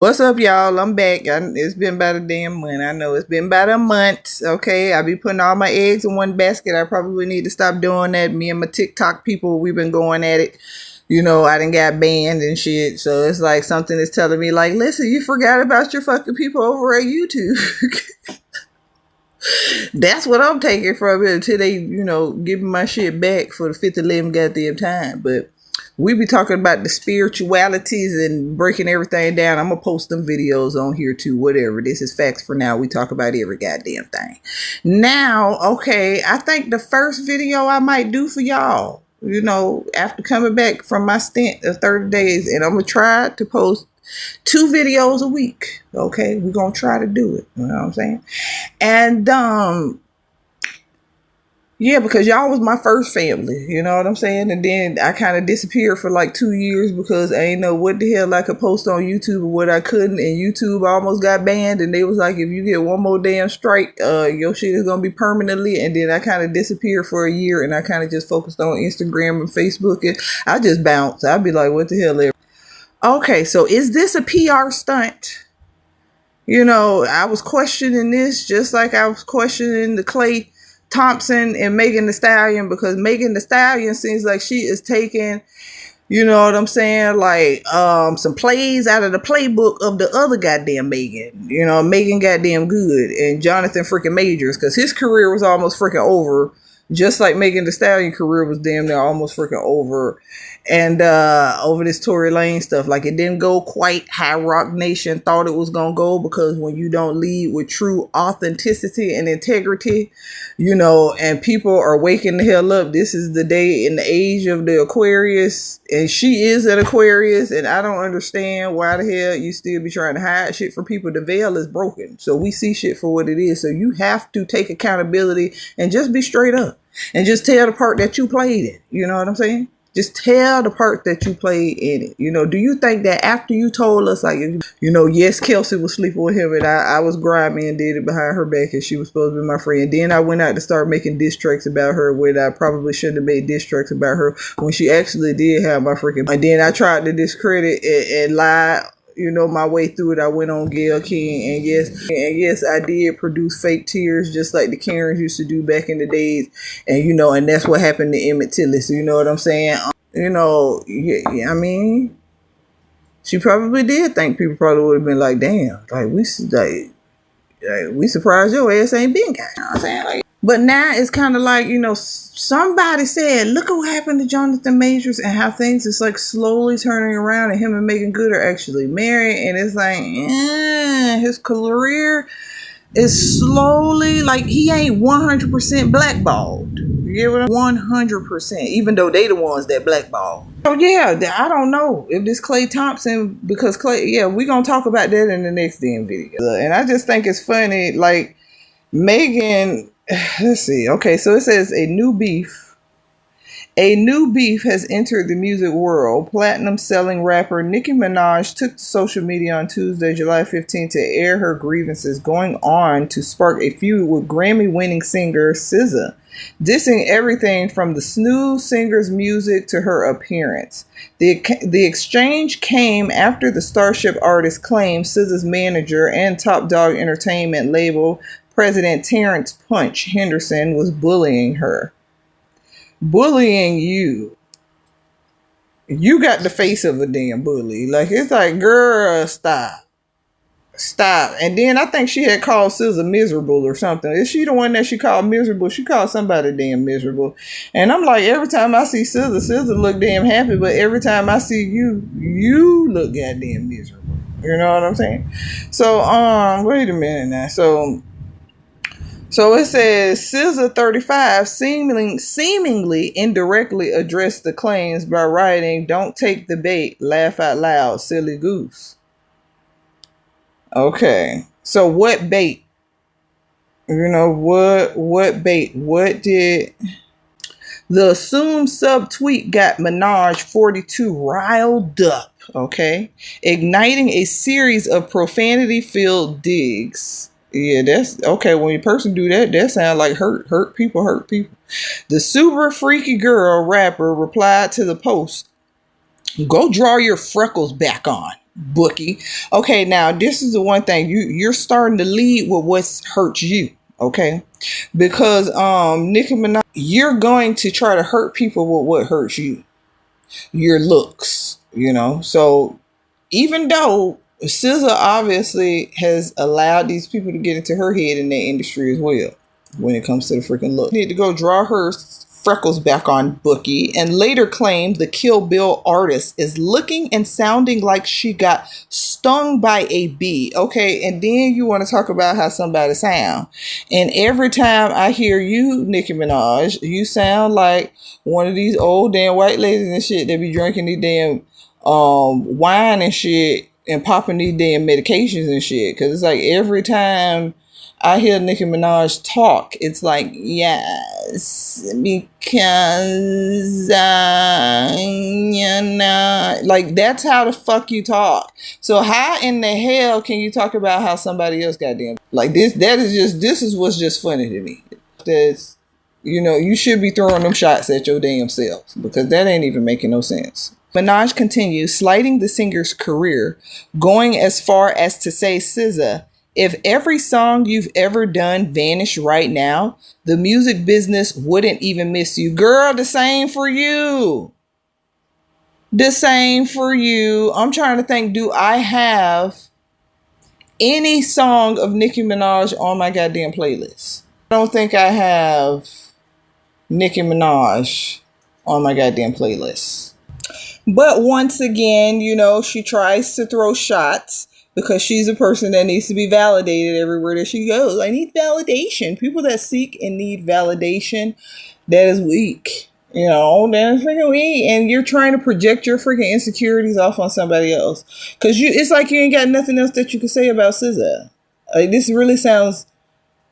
What's up, y'all? I'm back. It's been about a damn month. I know it's been about a month. Okay, I be putting all my eggs in one basket. I probably need to stop doing that. Me and my TikTok people, we've been going at it. I done got banned and shit. So it's like something is telling me, like, listen, you forgot about your fucking people over at YouTube. That's what I'm taking from it until they, give me my shit back for the fifth 11 goddamn time. But we be talking about the spiritualities and breaking everything down. I'm gonna post them videos on here too. Whatever. This is facts for now. We talk about every goddamn thing. Now, okay, I think the first video I might do for y'all, after coming back from my stint of 30 days, and I'm gonna try to post 2 videos a week. Okay, we're gonna try to do it. You know what I'm saying? And yeah, because y'all was my first family, you know what I'm saying? And then I kind of disappeared for like 2 years because I ain't know what the hell I could post on YouTube or what I couldn't. And YouTube almost got banned. And they was like, if you get one more damn strike, your shit is going to be permanently. And then I kind of disappeared for a year and I kind of just focused on Instagram and Facebook. And I just bounced. I'd be like, what the hell? Okay, so is this a PR stunt? I was questioning this just like I was questioning the Klay Thompson and Megan Thee Stallion, because Megan Thee Stallion seems like she is taking, you know what I'm saying, like some plays out of the playbook of the other goddamn Megan. Megan goddamn good and Jonathan freaking Majors, because his career was almost freaking over, just like Megan Thee Stallion career was damn near almost freaking over. And over this Tory Lane stuff, like it didn't go quite how Rock Nation thought it was gonna go, because when you don't lead with true authenticity and integrity, and people are waking the hell up. This is the day in the age of the Aquarius, and she is an Aquarius, and I don't understand why the hell you still be trying to hide shit from people. The veil is broken, so we see shit for what it is. So you have to take accountability and just be straight up and just tell the part that you played in. You know what I'm saying? Just tell the part that you played in it. Do you think that after you told us, like, yes, Kelsey was sleeping with him and I was grimy and did it behind her back and she was supposed to be my friend. Then I went out to start making diss tracks about her when I probably shouldn't have made diss tracks about her when she actually did have my freaking. And then I tried to discredit and lie. My way through it. I went on Gayle King, and yes, I did produce fake tears, just like the Karens used to do back in the days. And and that's what happened to Emmett Till. So you know what I'm saying? I mean, she probably did think people probably would have been like, damn, like we surprised your ass ain't been got. You know what I'm saying? Like, but now it's kind of like, somebody said, look at what happened to Jonathan Majors and how things is like slowly turning around, and him and Megan Good are actually married. And it's like, his career is slowly, like, he ain't 100% blackballed. You get what I'm 100%, even though they the ones that blackball. So yeah, I don't know if this Klay Thompson, because Klay, we gonna talk about that in the next damn video. And I just think it's funny, like, Megan, let's see. Okay, so it says a new beef has entered the music world. Platinum-selling rapper Nicki Minaj took to social media on Tuesday, July 15th, to air her grievances, going on to spark a feud with Grammy-winning singer SZA, dissing everything from the snooze singer's music to her appearance. The exchange came after the Starship artist claimed SZA's manager and Top Dog Entertainment label president Terrence Punch Henderson was bullying her. Bullying you. You got the face of a damn bully. Like, it's like, girl, stop. Stop. And then I think she had called SZA miserable or something. Is she the one that she called miserable? She called somebody damn miserable. And I'm like, every time I see SZA look damn happy, but every time I see you look goddamn miserable. You know what I'm saying? So, wait a minute now. So it says SZA 35 seemingly indirectly addressed the claims by writing, "Don't take the bait, laugh out loud, silly goose." Okay. So what bait? What bait? What did the assumed subtweet got Minaj 42 riled up, okay? Igniting a series of profanity-filled digs. Yeah, that's okay. When a person do that, that sounds like hurt people. The super freaky girl rapper replied to the post, "Go draw your freckles back on." Bookie. Okay, now this is the one thing you're starting to lead with what's hurts you. Okay, because Nicki Minaj, you're going to try to hurt people with what hurts you, your looks. So even though SZA obviously has allowed these people to get into her head in the industry as well, when it comes to the freaking look, need to go draw her freckles back on Bookie, and later claimed the Kill Bill artist is looking and sounding like she got stung by a bee. Okay, and then you want to talk about how somebody sound. And every time I hear you, Nicki Minaj, you sound like one of these old damn white ladies and shit that be drinking these damn wine and shit and popping these damn medications and shit. Cause it's like every time I hear Nicki Minaj talk, it's like, yes, because like that's how the fuck you talk. So how in the hell can you talk about how somebody else goddamn like this? This is what's just funny to me. That's you should be throwing them shots at your damn self because that ain't even making no sense. Minaj continues, slighting the singer's career, going as far as to say, SZA, if every song you've ever done vanished right now, the music business wouldn't even miss you. Girl, the same for you. The same for you. I'm trying to think, do I have any song of Nicki Minaj on my goddamn playlist? I don't think I have Nicki Minaj on my goddamn playlist. But once again, she tries to throw shots because she's a person that needs to be validated everywhere that she goes. I need validation. People that seek and need validation, that is weak. That is freaking weak. And you're trying to project your freaking insecurities off on somebody else. Because it's like you ain't got nothing else that you can say about SZA. Like, this really sounds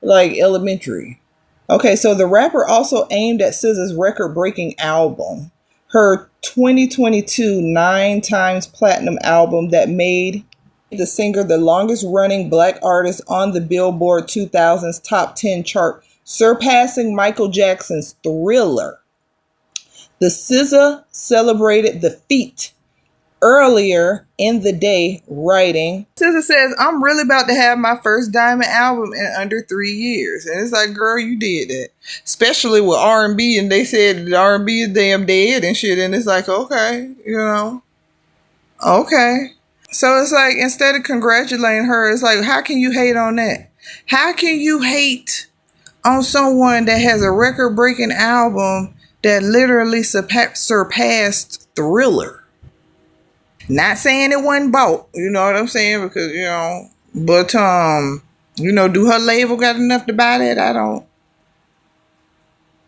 like elementary. Okay, so the rapper also aimed at SZA's record-breaking album. Her 2022 9 times platinum album that made the singer the longest running black artist on the Billboard 2000's top 10 chart, surpassing Michael Jackson's Thriller. The SZA celebrated the feat earlier in the day, writing, SZA says, I'm really about to have my first diamond album in under 3 years. And it's like, girl, you did that. Especially with R&B, and they said that R&B is damn dead and shit. And it's like, okay, okay. So it's like, instead of congratulating her, it's like, how can you hate on that? How can you hate on someone that has a record-breaking album that literally surpassed Thriller? Not saying it wasn't bought, you know what I'm saying? Because, but, do her label got enough to buy that? I don't.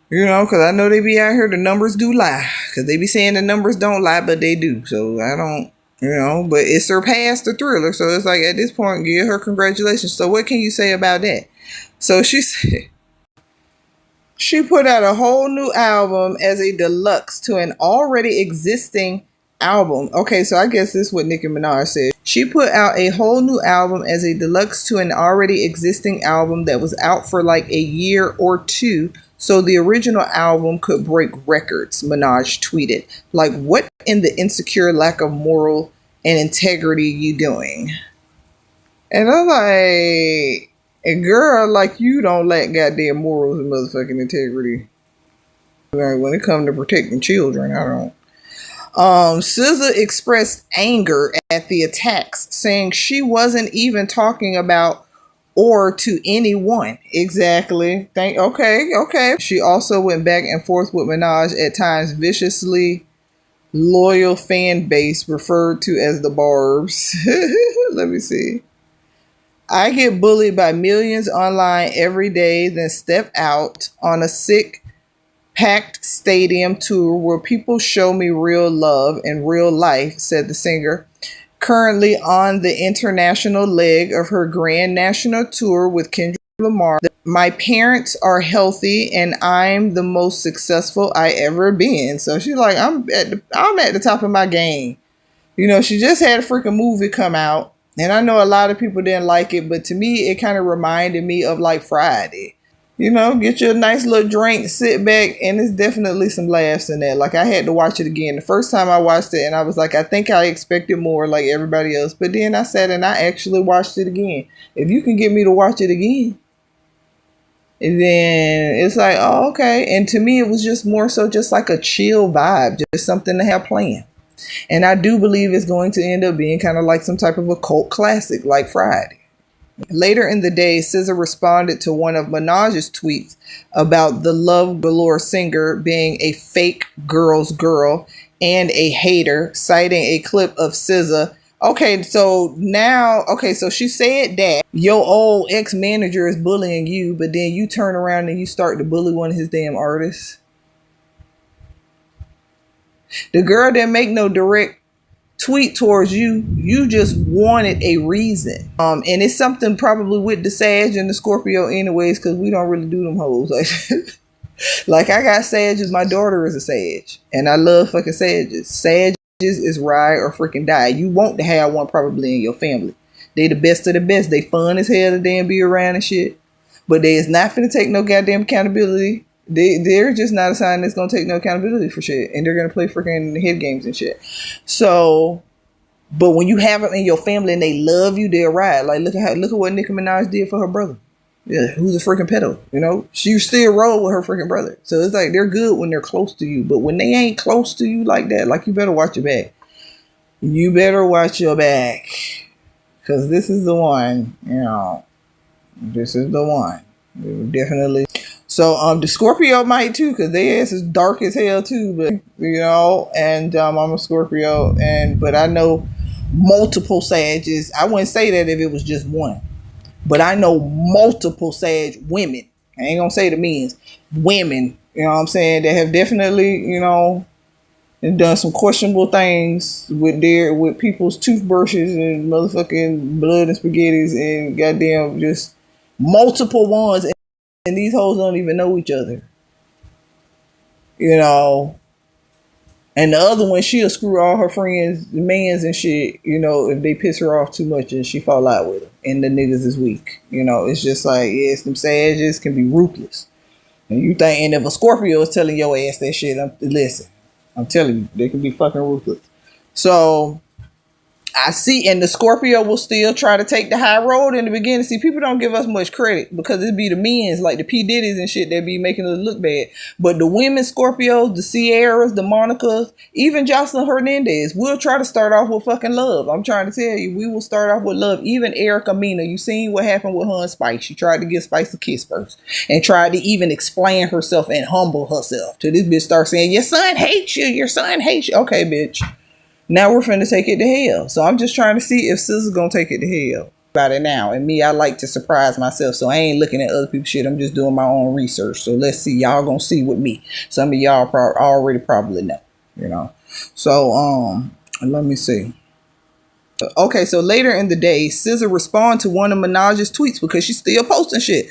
Because I know they be out here, the numbers do lie. Because they be saying the numbers don't lie, but they do. So I don't. But it surpassed the Thriller. So it's like, at this point, give her congratulations. So what can you say about that? So she said, she put out a whole new album as a deluxe to an already existing album. Okay, so I guess this is what Nicki Minaj said. She put out a whole new album as a deluxe to an already existing album that was out for like a year or two, so the original album could break records, Minaj tweeted. Like, what in the insecure lack of moral and integrity you doing? And I'm like, and girl, like, you don't lack goddamn morals and motherfucking integrity. When it comes to protecting children, I don't. SZA expressed anger at the attacks, saying she wasn't even talking about or to anyone. Exactly. Okay. She also went back and forth with Minaj, at times viciously loyal fan base referred to as the Barbs. Let me see. I get bullied by millions online every day, then step out on a sick, packed stadium tour where people show me real love in real life, said the singer, currently on the international leg of her grand national tour with Kendrick Lamar. My parents are healthy and I'm the most successful I ever been. So she's like, I'm at the top of my game. She just had a freaking movie come out, and I know a lot of people didn't like it, but to me it kind of reminded me of like Friday. You know, get you a nice little drink, sit back, and it's definitely some laughs in that. Like, I had to watch it again. The first time I watched it, and I was like, I think I expected more like everybody else. But then I sat and I actually watched it again. If you can get me to watch it again, and then it's like, oh, okay. And to me, it was just more so just like a chill vibe, just something to have playing. And I do believe it's going to end up being kind of like some type of a cult classic like Friday. Later in the day, SZA responded to one of Minaj's tweets about the Love Galore singer being a fake girl's girl and a hater, citing a clip of SZA. Okay, so she said that your old ex-manager is bullying you, but then you turn around and you start to bully one of his damn artists. The girl didn't make no direct tweet towards you. You just wanted a reason. And it's something probably with the Sag and the Scorpio anyways, because we don't really do them hoes. Like I got Sages, my daughter is a Sag. And I love fucking Sages. Sages is ride or freaking die. You want to have one probably in your family. They the best of the best. They fun as hell to damn be around and shit. But they is not finna take no goddamn accountability. They're just not a sign that's gonna take no accountability for shit, and they're gonna play freaking head games and shit. So, but when you have them in your family and they love you, they'll ride. Like look at what Nicki Minaj did for her brother. Yeah, who's a freaking pedo, you know? She still roll with her freaking brother. So it's like they're good when they're close to you, but when they ain't close to you like that, like you better watch your back. You better watch your back, cause this is the one. You know, this is the one. Definitely. So the Scorpio might too, cause their ass is dark as hell too. But you know, and I'm a Scorpio, but I know multiple Sages. I wouldn't say that if it was just one, but I know multiple Sag women. I ain't gonna say the men's women. You know what I'm saying? That have definitely, you know, done some questionable things with people's toothbrushes and motherfucking blood and spaghettis and goddamn just multiple ones. And these hoes don't even know each other. You know. And the other one, she'll screw all her friends, mans and shit, you know, if they piss her off too much and she fall out with them. And the niggas is weak. You know, it's just like, yes, them Sages can be ruthless. And you think, and if a Scorpio is telling your ass that shit, listen, I'm telling you, they can be fucking ruthless. So I see, and the Scorpio will still try to take the high road in the beginning. See, people don't give us much credit because it be the men's like the P. Diddy's and shit that be making us look bad. But the women Scorpios, the Sierras, the Monicas, even Jocelyn Hernandez, we'll try to start off with fucking love. I'm trying to tell you, we will start off with love. Even Erica Mena, you seen what happened with her and Spice. She tried to give Spice a kiss first and tried to even explain herself and humble herself. Till this bitch start saying, your son hates you, your son hates you. Okay, bitch. Now we're finna take it to hell. So I'm just trying to see if SZA's gonna take it to hell. About it now. And me, I like to surprise myself. So I ain't looking at other people's shit. I'm just doing my own research. So let's see. Y'all gonna see with me. Some of y'all already probably know. You know. So let me see. Okay, so later in the day, SZA responded to one of Minaj's tweets because she's still posting shit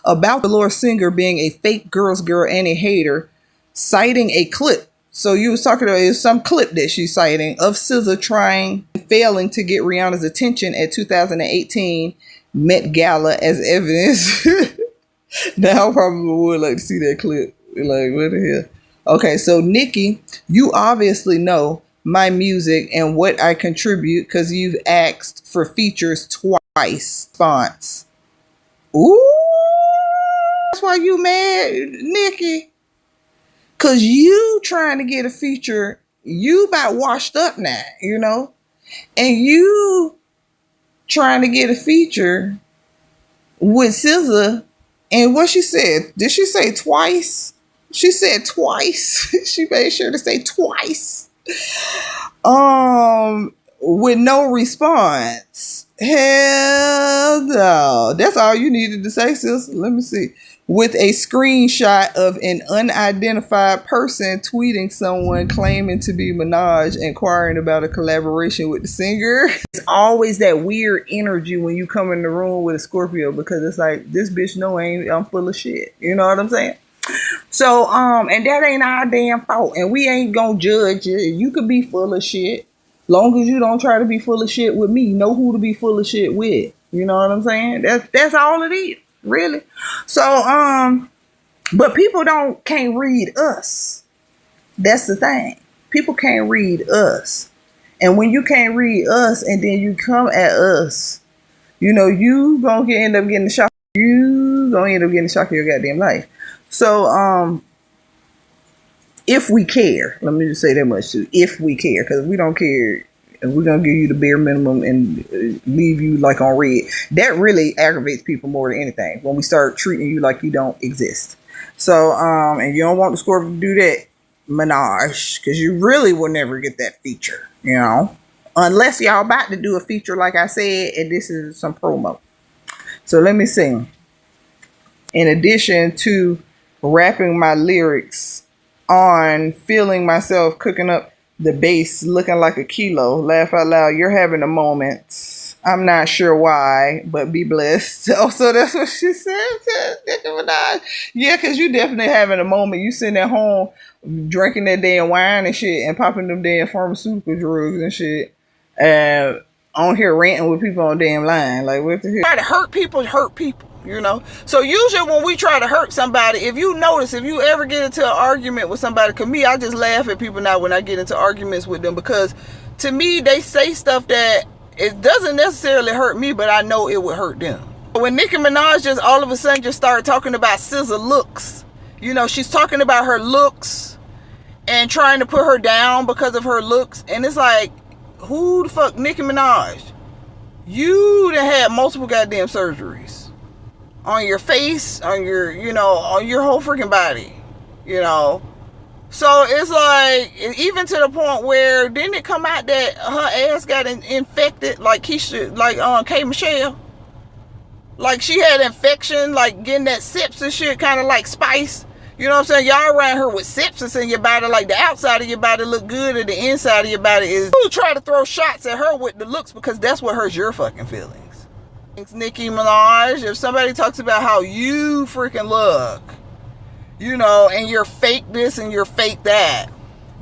about the Galore singer being a fake girl's girl and a hater, citing a clip. So you was talking about some clip that she's citing of SZA failing to get Rihanna's attention at 2018 Met Gala as evidence. Now I probably would like to see that clip. Like, what the hell? Okay, so Nicki, you obviously know my music and what I contribute because you've asked for features twice. Response. Ooh, that's why you mad, Nicki. Cause you trying to get a feature, you about washed up now, you know? And you trying to get a feature with SZA. And what she said, did she say twice? She said twice. She made sure to say twice. With no response. Hell no. That's all you needed to say, sis. Let me see. With a screenshot of an unidentified person tweeting someone claiming to be Minaj, inquiring about a collaboration with the singer. It's always that weird energy when you come in the room with a Scorpio because it's like, this bitch know I'm full of shit. You know what I'm saying? So, and that ain't our damn fault. And we ain't gonna judge you. You could be full of shit. Long as you don't try to be full of shit with me. Know who to be full of shit with. You know what I'm saying? That's all it is. Really? So, but people can't read us. That's the thing. People can't read us. And when you can't read us and then you come at us, you know, you gonna end up getting the shock. You gonna end up getting the shock of your goddamn life. So, if we care, let me just say that much too. If we care, because if we don't care, and we're gonna give you the bare minimum and leave you like on red. That really aggravates people more than anything when we start treating you like you don't exist. So, and you don't want the Scorpion to do that, Minaj, because you really will never get that feature, you know, unless y'all about to do a feature like I said, and this is some promo. So let me see. In addition to rapping my lyrics on feeling myself cooking up the bass looking like a kilo, laugh out loud, you're having a moment. I'm not sure why, but be blessed. Also, that's what she said to Nicki Minaj. Yeah, because you definitely having a moment. You sitting at home drinking that damn wine and shit and popping them damn pharmaceutical drugs and shit. And on here ranting with people on damn line. Like, what the hell? Try to hurt people, you know? So usually when we try to hurt somebody, if you notice, if you ever get into an argument with somebody, cause me, I just laugh at people now when I get into arguments with them, because to me, they say stuff that it doesn't necessarily hurt me, but I know it would hurt them. When Nicki Minaj just all of a sudden just started talking about SZA looks, you know, she's talking about her looks and trying to put her down because of her looks. And it's like, who the fuck, Nicki Minaj? You done had multiple goddamn surgeries on your face, on your, you know, on your whole freaking body, you know. So it's like, even to the point where, didn't it come out that her ass got infected, like Keisha, like K. Michelle? Like she had infection, like getting that sepsis shit, kind of like Spice. You know what I'm saying? Y'all around her with sepsis in your body, like the outside of your body look good and the inside of your body is. You try to throw shots at her with the looks because that's what hurts your fucking feelings. It's Nicki Minaj. If somebody talks about how you freaking look, you know, and you're fake this and you're fake that,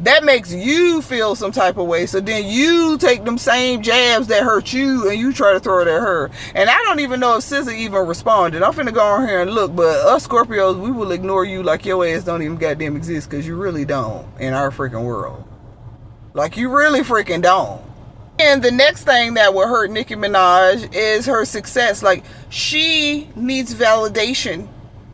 that makes you feel some type of way. So then you take them same jabs that hurt you and you try to throw it at her. And I don't even know if SZA even responded. I'm finna go on here and look, but us Scorpios, we will ignore you like your ass don't even goddamn exist, because you really don't in our freaking world. Like, you really freaking don't. And the next thing that will hurt Nicki Minaj is her success. Like, she needs validation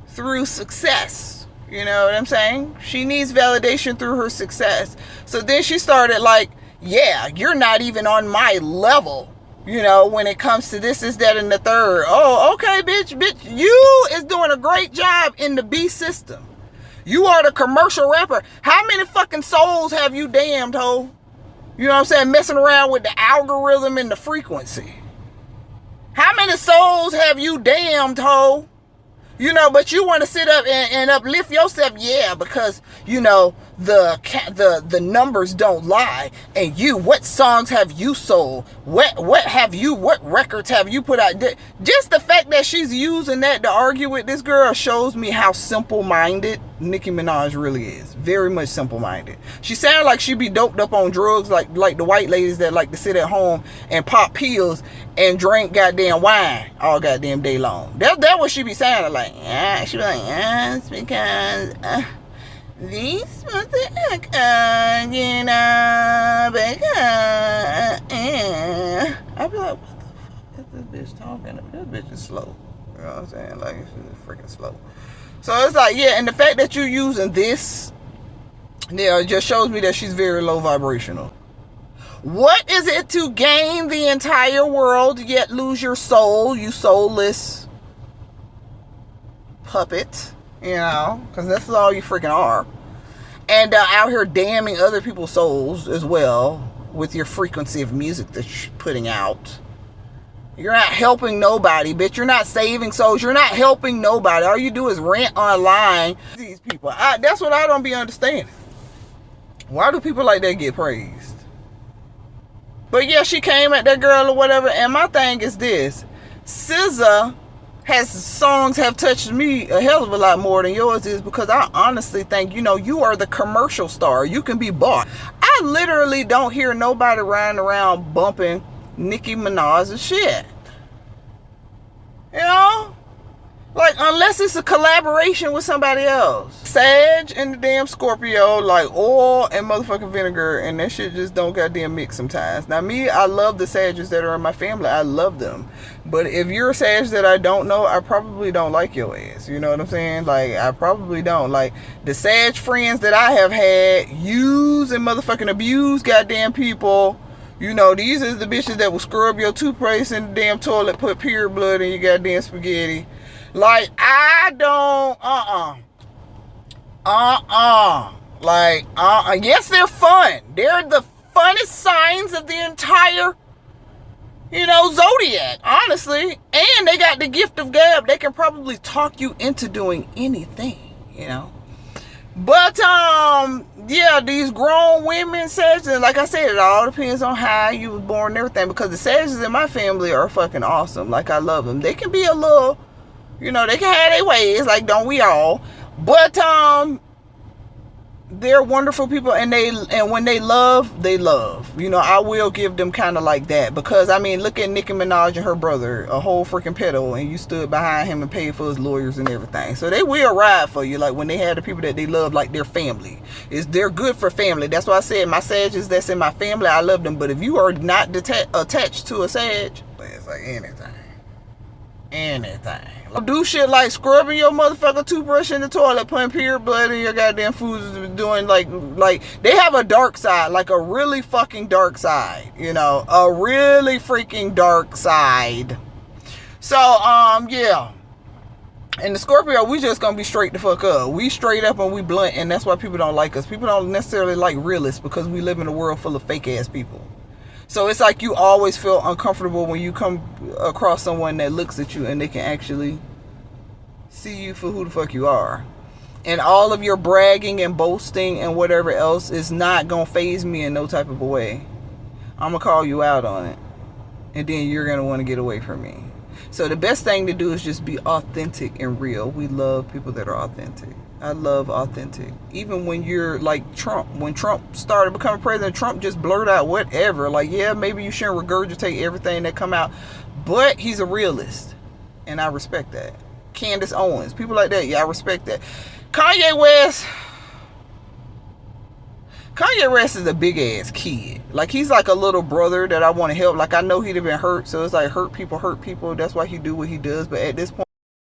through success. You know what I'm saying? She needs validation through her success. So then she started like, yeah, you're not even on my level, you know, when it comes to this, that, and the third. Oh, okay, bitch, you is doing a great job in the B system. You are the commercial rapper. How many fucking souls have you damned, ho? You know what I'm saying? Messing around with the algorithm and the frequency. How many souls have you damned, ho? You know, but you want to sit up and uplift yourself, yeah, because, you know, the numbers don't lie. And you, what songs have you sold? What records have you put out? Just the fact that she's using that to argue with this girl shows me how simple-minded Nicki Minaj really is. Very much simple-minded. She sounds like she be doped up on drugs, like the white ladies that like to sit at home and pop pills and drink goddamn wine all goddamn day long. That what she be sounding like. Yeah, she be like, yeah, it's because these motherfuckers, you know, because I be like, what the fuck is this bitch talking about? This bitch is slow. You know what I'm saying? Like, she's freaking slow. So it's like, yeah, and the fact that you're using this, yeah, it just shows me that she's very low vibrational. What is it to gain the entire world yet lose your soul, you soulless puppet? You know, because that's all you freaking are. And out here damning other people's souls as well with your frequency of music that you're putting out. You're not helping nobody, bitch. You're not saving souls. You're not helping nobody. All you do is rant online. These people, that's what I don't be understanding. Why do people like that get praised? But yeah, she came at that girl or whatever. And my thing is this. SZA has songs have touched me a hell of a lot more than yours is, because I honestly think, you know, you are the commercial star. You can be bought. I literally don't hear nobody riding around bumping Nicki Minaj's shit. You know? Like, unless it's a collaboration with somebody else. Sag and the damn Scorpio, like oil and motherfucking vinegar, and that shit just don't goddamn mix sometimes. Now, me, I love the Sages that are in my family. I love them. But if you're a Sag that I don't know, I probably don't like your ass. You know what I'm saying? Like, I probably don't. Like, the Sag friends that I have had use and motherfucking abuse goddamn people. You know, these are the bitches that will scrub your toothpaste in the damn toilet, put pure blood in your goddamn spaghetti. Like, I don't, like, yes, they're fun. They're the funnest signs of the entire, you know, zodiac, honestly. And they got the gift of gab. They can probably talk you into doing anything, you know. But, yeah, these grown women, Sages, like I said, it all depends on how you was born and everything. Because the Sages in my family are fucking awesome. Like, I love them. They can be a little, you know, they can have their ways, like, don't we all? But they're wonderful people, and when they love. You know, I will give them kind of like that, because I mean, look at Nicki Minaj and her brother, a whole freaking pedo, and you stood behind him and paid for his lawyers and everything. So they will ride for you, like when they have the people that they love, like their family. They're good for family. That's why I said my Sages that's in my family, I love them. But if you are not attached to a Sag, it's like anything. Do shit like scrubbing your motherfucking toothbrush in the toilet, putting pure blood in your goddamn foods, doing like they have a dark side, like a really fucking dark side, you know, a really freaking dark side. So yeah. And the Scorpio, we just gonna be straight the fuck up. We straight up and we blunt, and that's why people don't like us. People don't necessarily like realists, because we live in a world full of fake ass people. So it's like you always feel uncomfortable when you come across someone that looks at you and they can actually see you for who the fuck you are. And all of your bragging and boasting and whatever else is not going to faze me in no type of a way. I'm going to call you out on it. And then you're going to want to get away from me. So the best thing to do is just be authentic and real. We love people that are authentic. I love authentic. Even when you're like Trump. When Trump started becoming president, Trump just blurted out whatever. Like, yeah, maybe you shouldn't regurgitate everything that come out. But he's a realist. And I respect that. Candace Owens. People like that. Yeah, I respect that. Kanye West is a big ass kid. Like, he's like a little brother that I want to help. Like, I know he'd have been hurt. So it's like hurt people. That's why he do what he does. But at this point,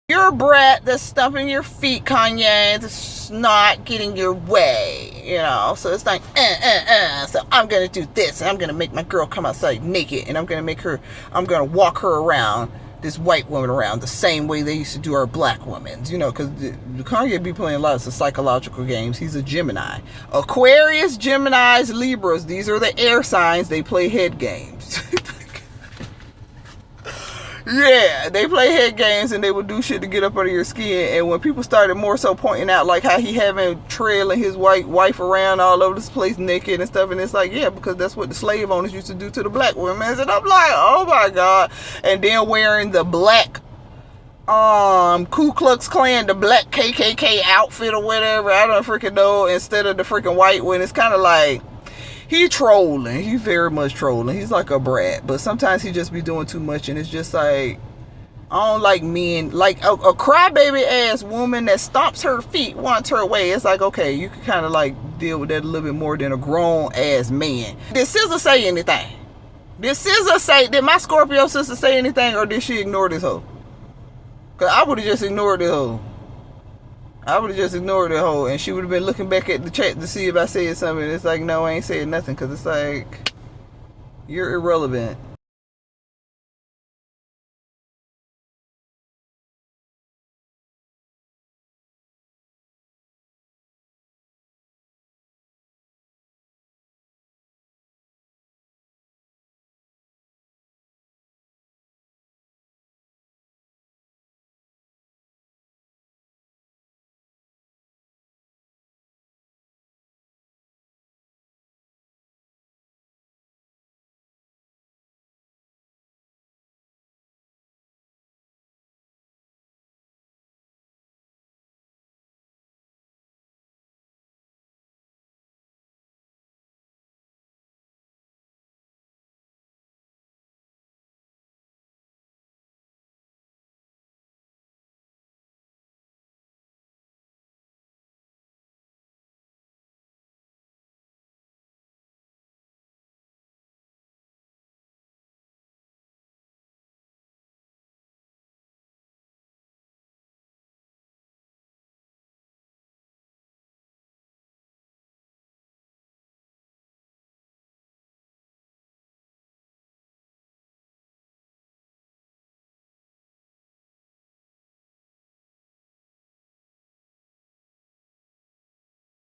you're a brat that's stumping your feet, Kanye. That's not getting your way, you know. So it's like, So I'm gonna do this, and I'm gonna make my girl come outside naked, and I'm gonna walk her around, this white woman around, the same way they used to do our black women, you know, because Kanye be playing lots of psychological games. He's a Gemini. Aquarius, Geminis, Libras. These are the air signs. They play head games. Yeah, they play head games, and they would do shit to get up under your skin. And when people started more so pointing out like how he having trailing his white wife around all over this place naked and stuff, and it's like, yeah, because that's what the slave owners used to do to the black women. And I'm like, oh my god. And then wearing the black Ku Klux Klan, the black KKK outfit or whatever, I don't freaking know, instead of the freaking white one. It's kind of like, he trolling. He very much trolling. He's like a brat. But sometimes he just be doing too much. And it's just like, I don't like men. Like a crybaby ass woman that stomps her feet, wants her way. It's like, okay, you can kind of like deal with that a little bit more than a grown ass man. Did SZA say anything? Did my Scorpio sister say anything? Or did she ignore this hoe? Because I would have just ignored this hoe. And she would have been looking back at the chat to see if I said something. It's like, no, I ain't saying nothing, because it's like, you're irrelevant.